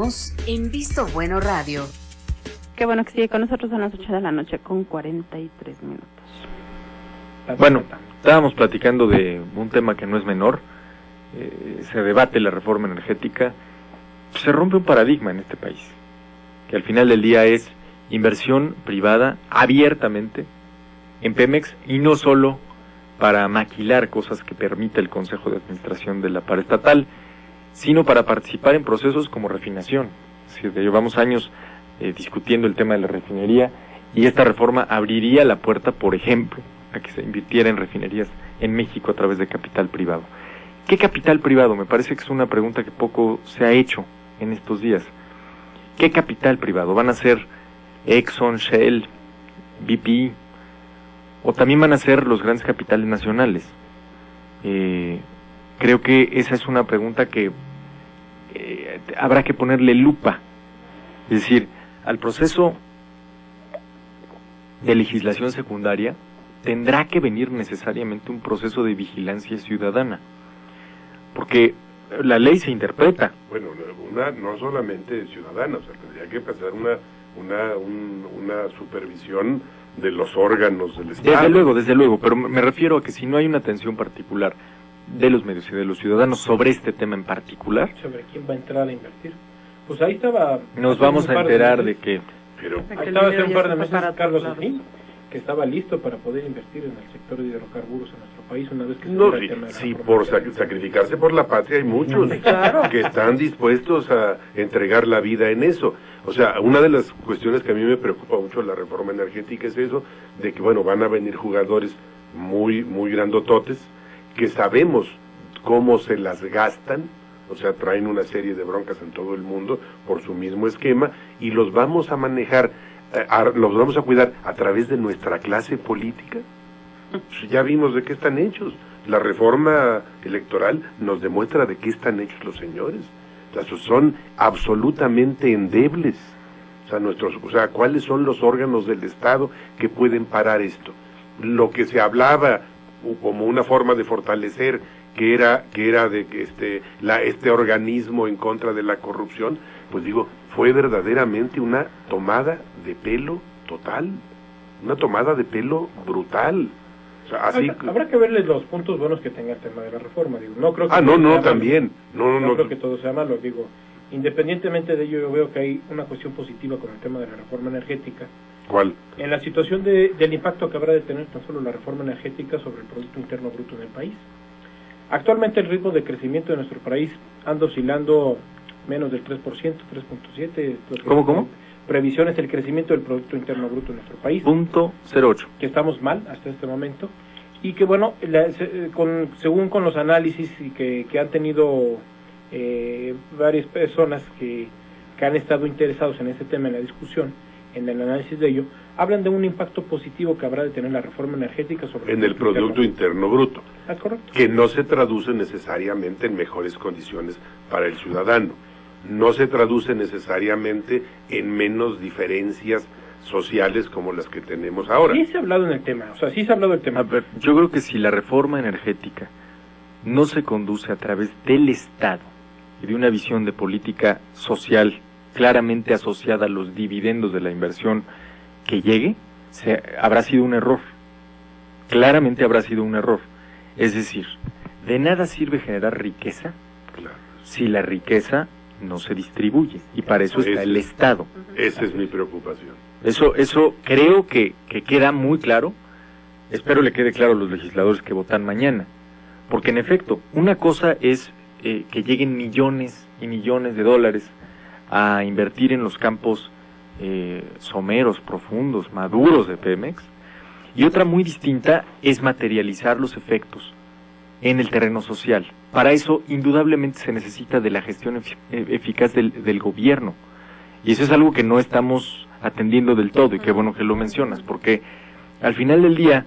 En Visto Bueno Radio. Qué bueno que sigue con nosotros a las 8 de la noche con 43 minutos. Bueno, estábamos platicando de un tema que no es menor. Se debate la reforma energética. Se rompe un paradigma en este país, que al final del día es inversión privada abiertamente en Pemex, y no solo para maquilar cosas que permite el Consejo de Administración de la paraestatal, sino para participar en procesos como refinación. Es decir, llevamos años discutiendo el tema de la refinería, y esta reforma abriría la puerta, por ejemplo, a que se invirtiera en refinerías en México a través de capital privado. ¿Qué capital privado? Me parece que es una pregunta que poco se ha hecho en estos días. ¿Qué capital privado? ¿Van a ser Exxon, Shell, BP? ¿O también van a ser los grandes capitales nacionales? Creo que esa es una pregunta que habrá que ponerle lupa. Es decir, al proceso de legislación secundaria tendrá que venir necesariamente un proceso de vigilancia ciudadana, porque la ley se interpreta. Bueno, no solamente ciudadana, o sea, tendría que pasar una supervisión de los órganos del Estado. Desde luego, pero me refiero a que si no hay una atención particular de los medios y de los ciudadanos sobre este tema en particular, sobre quién va a entrar a invertir, pues ahí estaba. Nos vamos a enterar de que. Pero ahí estaba hace un par de meses Carlos Slim, que estaba listo para poder invertir en el sector de hidrocarburos en nuestro país una vez que el tema de la por sacrificarse por la patria hay muchos que están dispuestos a entregar la vida en eso. O sea, una de las cuestiones que a mí me preocupa mucho de la reforma energética es eso, de que bueno, van a venir jugadores muy grandototes, que sabemos cómo se las gastan, o sea, traen una serie de broncas en todo el mundo por su mismo esquema, y los vamos a manejar, los vamos a cuidar a través de nuestra clase política. Ya vimos de qué están hechos. La reforma electoral nos demuestra de qué están hechos los señores. O sea, son absolutamente endebles. O sea, ¿cuáles son los órganos del Estado que pueden parar esto? Lo que se hablaba como una forma de fortalecer, que era de que este organismo en contra de la corrupción, pues digo, fue verdaderamente una tomada de pelo total, una tomada de pelo brutal. O sea, así habrá que verles los puntos buenos que tenga el tema de la reforma, digo, no creo que también no creo que todo sea malo, digo, independientemente de ello, yo veo que hay una cuestión positiva con el tema de la reforma energética. ¿Cuál? En la situación del impacto que habrá de tener tan solo la reforma energética sobre el Producto Interno Bruto en el país. Actualmente el ritmo de crecimiento de nuestro país anda oscilando menos del 3%, 3.7%. ¿Cómo? Previsiones del crecimiento del Producto Interno Bruto en nuestro país. 0.08. Que estamos mal hasta este momento. Y que bueno, según con los análisis y que han tenido varias personas que han estado interesados en este tema, en la discusión, en el análisis de ello, hablan de un impacto positivo que habrá de tener la reforma energética sobre el Producto Interno Bruto, correcto, que no se traduce necesariamente en mejores condiciones para el ciudadano, no se traduce necesariamente en menos diferencias sociales como las que tenemos ahora. Sí se ha hablado en el tema, A ver, yo creo que si la reforma energética no se conduce a través del Estado y de una visión de política social claramente asociada a los dividendos de la inversión que llegue, habrá sido un error. Claramente habrá sido un error. Es decir, de nada sirve generar riqueza si la riqueza no se distribuye, y para eso está el Estado. Esa es mi preocupación. Eso creo que queda muy claro. Espero le quede claro a los legisladores que votan mañana, porque en efecto, una cosa es que lleguen millones y millones de dólares a invertir en los campos someros, profundos, maduros de Pemex, y otra muy distinta es materializar los efectos en el terreno social. Para eso, indudablemente, se necesita de la gestión eficaz del gobierno, y eso es algo que no estamos atendiendo del todo, y qué bueno que lo mencionas, porque al final del día,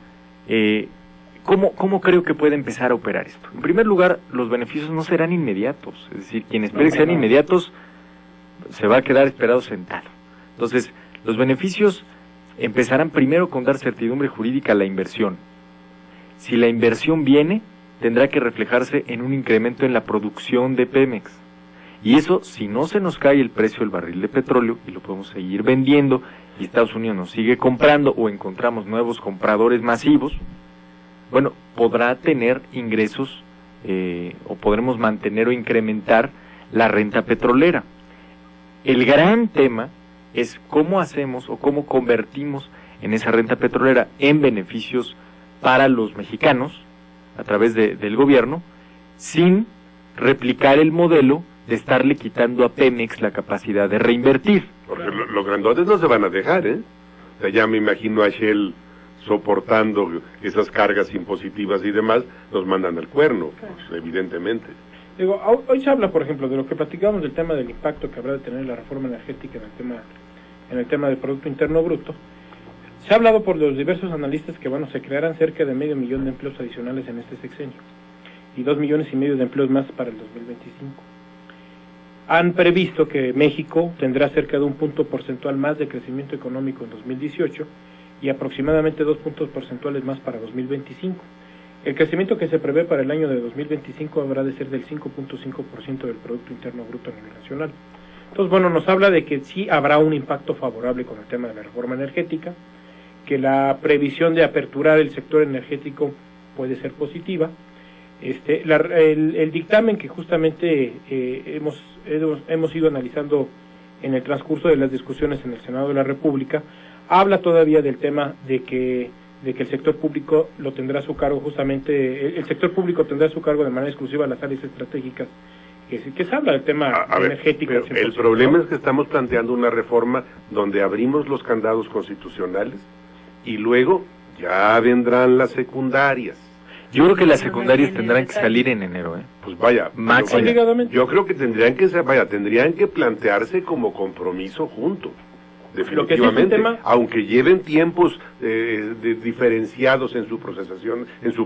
¿cómo creo que puede empezar a operar esto? En primer lugar, los beneficios no serán inmediatos, es decir, quien espere que sean inmediatos se va a quedar esperado sentado. Entonces, los beneficios empezarán primero con dar certidumbre jurídica a la inversión. Si la inversión viene, tendrá que reflejarse en un incremento en la producción de Pemex. Y eso, si no se nos cae el precio del barril de petróleo y lo podemos seguir vendiendo y Estados Unidos nos sigue comprando o encontramos nuevos compradores masivos, bueno, podrá tener ingresos o podremos mantener o incrementar la renta petrolera. El gran tema es cómo hacemos o cómo convertimos en esa renta petrolera en beneficios para los mexicanos a través del gobierno, sin replicar el modelo de estarle quitando a Pemex la capacidad de reinvertir. Porque los grandotes no se van a dejar, ¿eh? O sea, ya me imagino a Shell soportando esas cargas impositivas y demás, nos mandan al cuerno, pues, evidentemente. Digo, hoy se habla, por ejemplo, de lo que platicábamos del tema del impacto que habrá de tener la reforma energética en el tema del Producto Interno Bruto. Se ha hablado por los diversos analistas que, bueno, se crearán cerca de 500,000 de empleos adicionales en este sexenio y 2,5 millones de empleos más para el 2025. Han previsto que México tendrá cerca de un punto porcentual más de crecimiento económico en 2018 y aproximadamente 2 puntos porcentuales más para 2025. El crecimiento que se prevé para el año de 2025 habrá de ser del 5.5% del Producto Interno Bruto a nivel nacional. Entonces, bueno, nos habla de que sí habrá un impacto favorable con el tema de la reforma energética, que la previsión de aperturar el sector energético puede ser positiva. El dictamen que justamente hemos ido analizando en el transcurso de las discusiones en el Senado de la República habla todavía del tema de que el sector público lo tendrá a su cargo, justamente el sector público tendrá a su cargo de manera exclusiva las áreas estratégicas, que se habla del tema energético. Pero el problema es que estamos planteando una reforma donde abrimos los candados constitucionales y luego ya vendrán las secundarias. Yo creo que las secundarias tendrán que salir en enero, Pues vaya, máximo. Yo creo que tendrían que plantearse como compromiso junto. Definitivamente, sí aunque lleven tiempos diferenciados en su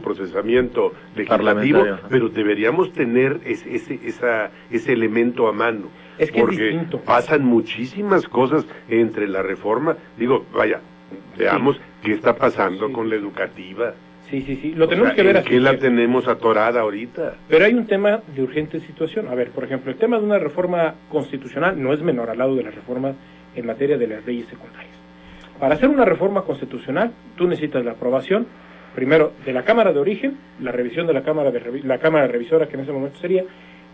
procesamiento legislativo, pero deberíamos tener ese elemento a mano, es que porque pasan muchísimas cosas entre la reforma. Digo, vaya, veamos qué está pasando con la educativa. Sí, lo tenemos que ver así. ¿Qué la tenemos atorada ahorita? Pero hay un tema de urgente situación. A ver, por ejemplo, el tema de una reforma constitucional no es menor al lado de las reformas en materia de las leyes secundarias. Para hacer una reforma constitucional, tú necesitas la aprobación, primero, de la Cámara de Origen, la revisión de la Cámara Revisora, que en ese momento sería,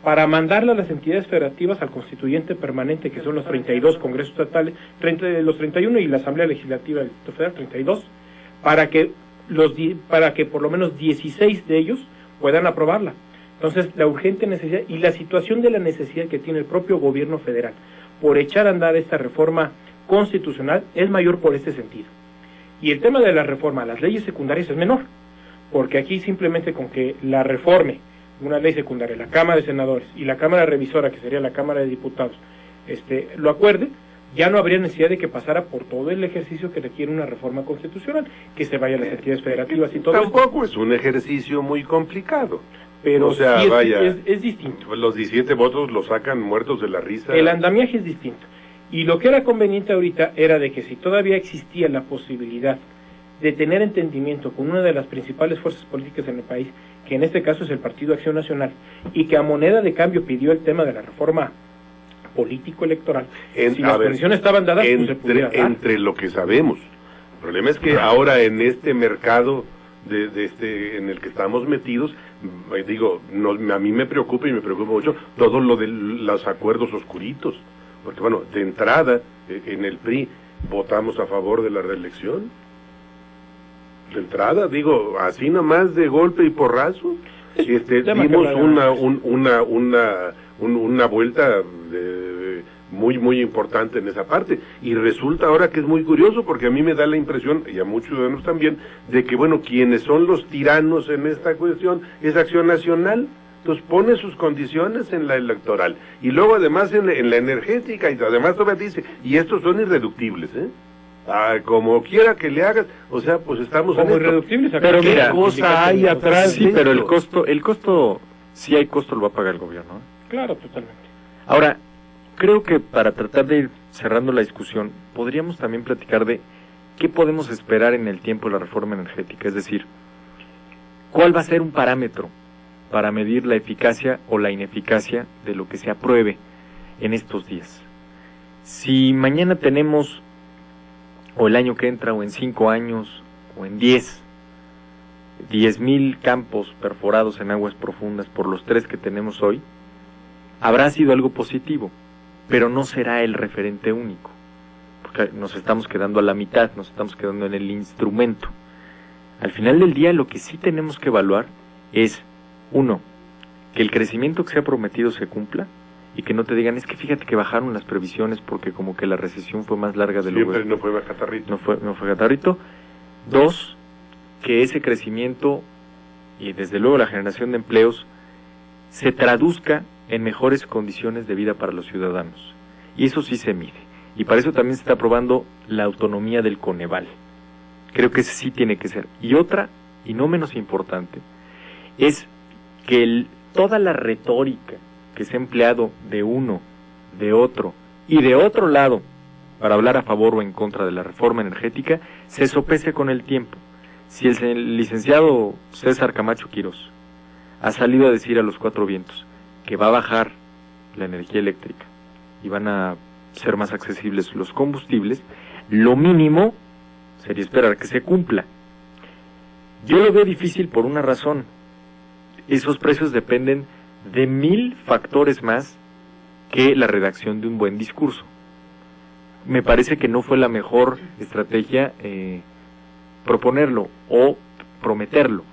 para mandarla a las entidades federativas al constituyente permanente, que son los 32 congresos estatales, los 31 y la Asamblea Legislativa del Distrito Federal, 32, para que por lo menos 16 de ellos puedan aprobarla. Entonces, la urgente necesidad y la situación de la necesidad que tiene el propio gobierno federal por echar a andar esta reforma constitucional es mayor por este sentido. Y el tema de la reforma a las leyes secundarias es menor, porque aquí simplemente con que la reforme una ley secundaria, la Cámara de Senadores y la Cámara Revisora, que sería la Cámara de Diputados, lo acuerde, ya no habría necesidad de que pasara por todo el ejercicio que requiere una reforma constitucional, que se vaya a las entidades federativas y todo eso. Tampoco es un ejercicio muy complicado. Pero o sea, sí vaya, es distinto. Los 17 votos los sacan muertos de la risa. El andamiaje es distinto. Y lo que era conveniente ahorita era de que si todavía existía la posibilidad de tener entendimiento con una de las principales fuerzas políticas en el país, que en este caso es el Partido Acción Nacional, y que a moneda de cambio pidió el tema de la reforma político-electoral, si las condiciones estaban dadas, pues se pudiera dar. Entre lo que sabemos. El problema es que ahora en este mercado en el que estamos metidos, a mí me preocupa y me preocupa mucho todo lo de los acuerdos oscuritos, porque bueno, de entrada en el PRI votamos a favor de la reelección, de entrada, así nomás de golpe y porrazo, dimos una vuelta muy importante en esa parte, y resulta ahora que es muy curioso, porque a mí me da la impresión, y a muchos ciudadanos también, de que bueno, quienes son los tiranos en esta cuestión es Acción Nacional. Entonces pone sus condiciones en la electoral, y luego además en la energética, y además todavía dice, y estos son irreductibles, como quiera que le hagas, o sea, pues estamos como irreductibles. Pero mira, ¿qué cosa hay atrás? Sí, pero el costo, si hay costo lo va a pagar el gobierno, Claro, totalmente. Ahora, creo que para tratar de ir cerrando la discusión, podríamos también platicar de qué podemos esperar en el tiempo de la reforma energética, es decir, cuál va a ser un parámetro para medir la eficacia o la ineficacia de lo que se apruebe en estos días. Si mañana tenemos, o el año que entra, o en 5 años, o en 10,000 campos perforados en aguas profundas por los 3 que tenemos hoy, habrá sido algo positivo, pero no será el referente único, porque nos estamos quedando a la mitad, nos estamos quedando en el instrumento. Al final del día, lo que sí tenemos que evaluar es, 1, que el crecimiento que se ha prometido se cumpla, y que no te digan, es que fíjate que bajaron las previsiones porque como que la recesión fue más larga de lo que... Siempre no fue catarrito. No fue catarrito. 2, que ese crecimiento y desde luego la generación de empleos se traduzca en mejores condiciones de vida para los ciudadanos. Y eso sí se mide. Y para eso también se está aprobando la autonomía del Coneval. Creo que ese sí tiene que ser. Y otra, y no menos importante, es que toda la retórica que se ha empleado de uno, de otro y de otro lado para hablar a favor o en contra de la reforma energética se sopese con el tiempo. Si el licenciado César Camacho Quirós ha salido a decir a los 4 vientos que va a bajar la energía eléctrica y van a ser más accesibles los combustibles, lo mínimo sería esperar que se cumpla. Yo lo veo difícil por una razón. Esos precios dependen de 1000 factores más que la redacción de un buen discurso. Me parece que no fue la mejor estrategia proponerlo o prometerlo,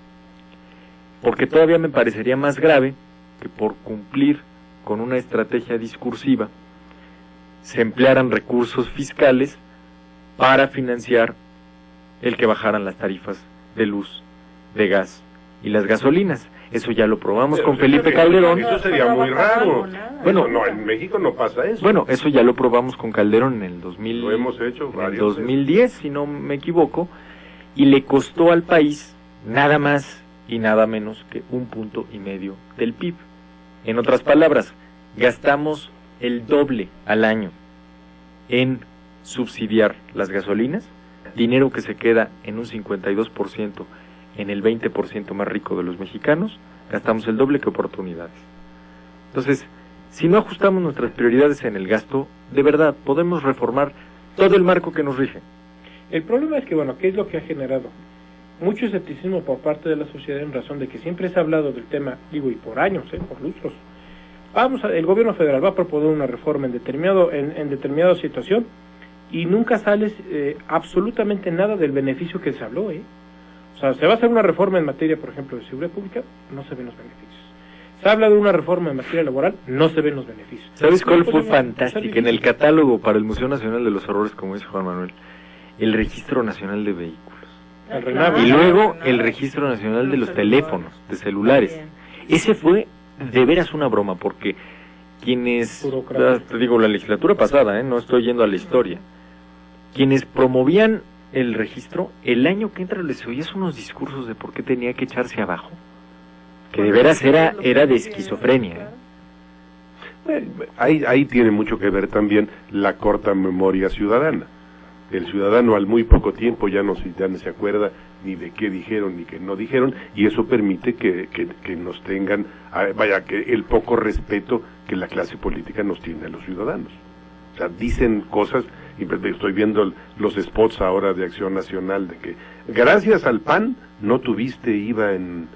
porque todavía me parecería más grave que por cumplir con una estrategia discursiva se emplearan recursos fiscales para financiar el que bajaran las tarifas de luz, de gas y las gasolinas. Eso ya lo probamos con Felipe Calderón. Eso sería muy raro. Bueno, no, en México no pasa eso. Bueno, eso ya lo probamos con Calderón en el 2000. Lo hemos hecho en el 2010, si no me equivoco, y le costó al país nada más y nada menos que 1,5 puntos del PIB. En otras palabras, gastamos el doble al año en subsidiar las gasolinas, dinero que se queda en un 52% en el 20% más rico de los mexicanos, gastamos el doble que oportunidades. Entonces, si no ajustamos nuestras prioridades en el gasto, de verdad, podemos reformar todo el marco que nos rige. El problema es que, bueno, ¿qué es lo que ha generado? Mucho escepticismo por parte de la sociedad en razón de que siempre se ha hablado del tema, digo, y por años, por lustros. El gobierno federal va a proponer una reforma en determinada situación y nunca sale absolutamente nada del beneficio que se habló, O sea, se va a hacer una reforma en materia, por ejemplo, de seguridad pública, no se ven los beneficios. Se habla de una reforma en materia laboral, no se ven los beneficios. ¿Sabes cuál fue fantástica? En el catálogo para el Museo Nacional de los Horrores, como dice Juan Manuel, el Registro Nacional de Vehículos. Y luego el Registro Nacional de los teléfonos, de celulares. Ese fue de veras una broma, porque quienes, te digo, la legislatura pasada, no estoy yendo a la historia, quienes promovían el registro, el año que entra les oías unos discursos de por qué tenía que echarse abajo, que de veras era de esquizofrenia. Ahí tiene mucho que ver también la corta memoria ciudadana. El ciudadano al muy poco tiempo ya no se acuerda ni de qué dijeron ni qué no dijeron, y eso permite que nos tengan, que el poco respeto que la clase política nos tiene a los ciudadanos. O sea, dicen cosas, y estoy viendo los spots ahora de Acción Nacional, de que gracias al PAN no tuviste IVA en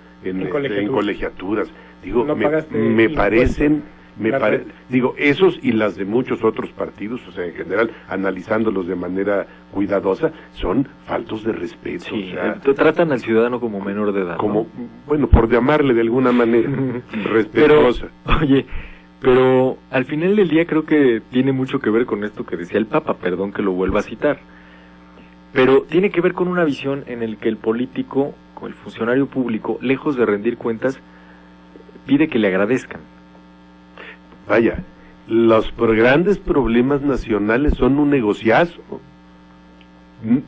colegiaturas. Digo, no me parecen... digo, esos y las de muchos otros partidos, o sea, en general, analizándolos de manera cuidadosa, son faltos de respeto. Sí, o sea, tratan al ciudadano como menor de edad. Como, bueno, por llamarle de alguna manera respetuosa. Pero al final del día creo que tiene mucho que ver con esto que decía el Papa, perdón que lo vuelva a citar. Pero tiene que ver con una visión en el que el político, o el funcionario público, lejos de rendir cuentas, pide que le agradezcan. Vaya, los grandes problemas nacionales son un negociazo.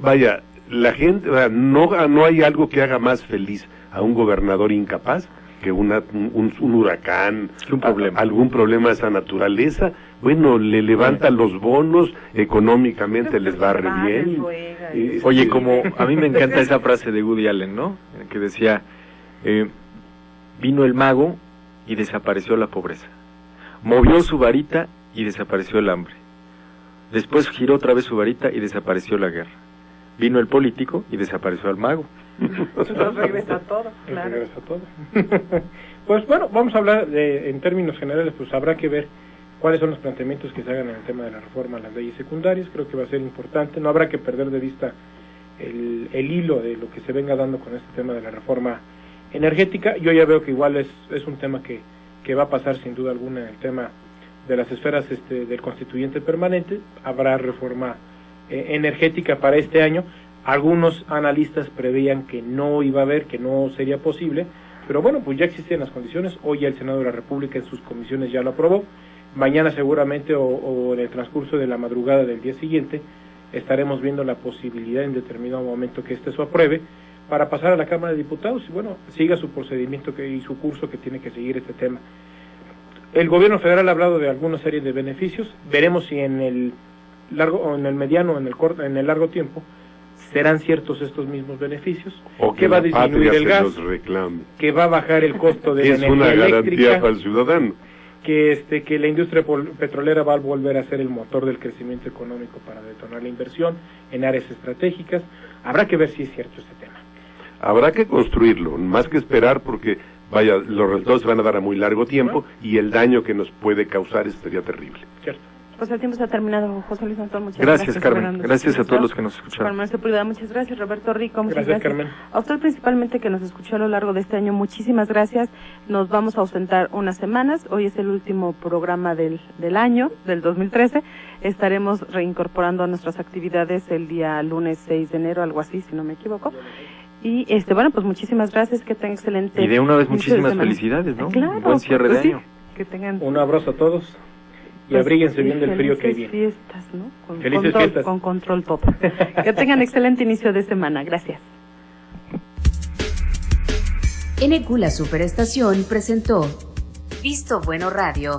Vaya, la gente, no hay algo que haga más feliz a un gobernador incapaz que un huracán, algún problema de esa naturaleza. Bueno, le levanta los bonos, económicamente les va re bien. Oye, como a mí me encanta esa frase de Woody Allen, ¿no? Que decía, vino el mago y desapareció la pobreza. Movió su varita y desapareció el hambre. Después giró otra vez su varita y desapareció la guerra. Vino el político y desapareció al mago. Entonces regresa todo, claro. Regresa todo. Pues bueno, vamos a hablar en términos generales, pues habrá que ver cuáles son los planteamientos que se hagan en el tema de la reforma a las leyes secundarias. Creo que va a ser importante, no habrá que perder de vista el hilo de lo que se venga dando con este tema de la reforma energética. Yo ya veo que igual es un tema que va a pasar sin duda alguna en el tema de las esferas del constituyente permanente. Habrá reforma energética para este año. Algunos analistas preveían que no iba a haber, que no sería posible, pero bueno, pues ya existen las condiciones. Hoy ya el Senado de la República en sus comisiones ya lo aprobó. Mañana seguramente o en el transcurso de la madrugada del día siguiente estaremos viendo la posibilidad en determinado momento que se apruebe para pasar a la Cámara de Diputados y bueno, siga su procedimiento y su curso que tiene que seguir este tema. El gobierno federal ha hablado de alguna serie de beneficios. Veremos si en el largo o en el mediano o en el largo tiempo serán ciertos estos mismos beneficios, o que va a disminuir el gas, que va a bajar el costo de la energía eléctrica. Es una garantía para el ciudadano. Que la industria petrolera va a volver a ser el motor del crecimiento económico para detonar la inversión en áreas estratégicas. Habrá que ver si es cierto este tema. Habrá que construirlo, más que esperar, porque vaya, los resultados se van a dar a muy largo tiempo y el daño que nos puede causar sería terrible. Cierto. Pues el tiempo se ha terminado, José Luis Antón, muchas gracias. Carmen, gracias a todos los que nos escucharon. Carmen Sepúlveda, muchas gracias. Roberto Rico, muchas gracias. Carmen. A usted principalmente que nos escuchó a lo largo de este año, muchísimas gracias. Nos vamos a ausentar unas semanas, hoy es el último programa del año, del 2013. Estaremos reincorporando nuestras actividades el día lunes 6 de enero, algo así, si no me equivoco. Y bueno, pues muchísimas gracias, que tengan excelente. Y de una vez muchísimas felicidades, ¿no? Claro, buen cierre de año. Que tengan un abrazo a todos. Y abríguense bien del frío que viene. Fiestas, ¿no? Felices fiestas. Con control todo. Que tengan excelente inicio de semana. Gracias. NQ La Superestación presentó Visto Bueno Radio.